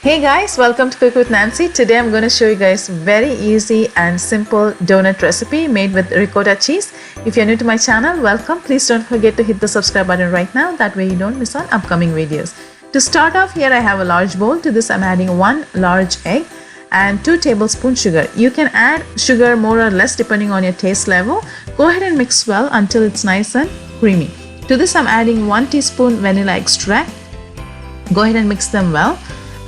Hey guys, welcome to Cook with Nancy. Today I'm going to show you guys very easy and simple donut recipe made with ricotta cheese. If you're new to my channel, welcome. Please don't forget to hit the subscribe button right now. That way you don't miss on upcoming videos. To start off, here I have a large bowl. To this I'm adding 1 large egg and 2 tablespoons sugar. You can add sugar more or less depending on your taste level. Go ahead and mix well until it's nice and creamy. To this I'm adding 1 teaspoon vanilla extract. Go ahead and mix them well.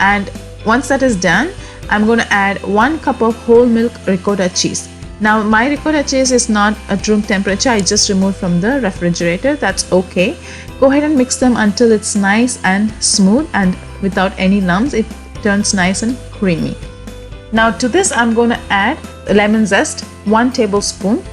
And once that is done, I'm going to add 1 cup of whole milk ricotta cheese. Now my ricotta cheese is not at room temperature. I just removed from the refrigerator. That's okay. Go ahead and mix them until it's nice and smooth and without any lumps. It turns nice and creamy. Now to this I'm going to add lemon zest, 1 tablespoon.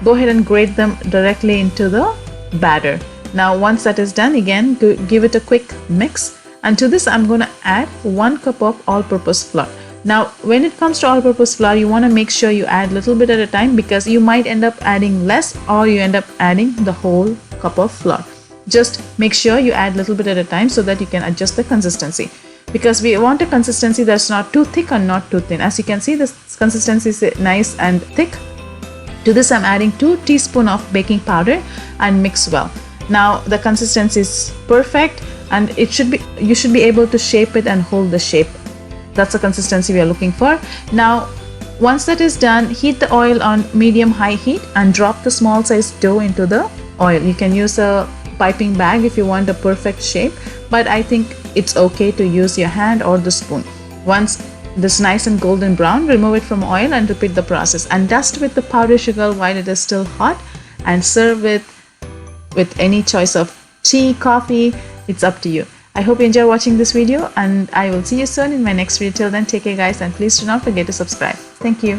Go ahead and grate them directly into the batter. Now once that is done, again give it a quick mix. And to this I'm going to add 1 cup of all-purpose flour. Now when it comes to all-purpose flour, you want to make sure you add a little bit at a time because you might end up adding less or you end up adding the whole cup of flour. Just make sure you add a little bit at a time so that you can adjust the consistency, because we want a consistency that's not too thick or not too thin. As you can see, this consistency is nice and thick. To this I'm adding 2 teaspoons of baking powder and mix well. Now the consistency is perfect and you should be able to shape it and hold the shape. That's the consistency we are looking for. Now once that is done, heat the oil on medium-high heat and drop the small size dough into the oil. You can use a piping bag if you want a perfect shape, but I think it's okay to use your hand or the spoon. Once this nice and golden brown, remove it from oil and repeat the process, and dust with the powdered sugar while it is still hot and serve it with any choice of tea, coffee. It's up to you. I hope you enjoy watching this video and I will see you soon in my next video. Till then, take care guys, and please do not forget to subscribe. Thank you.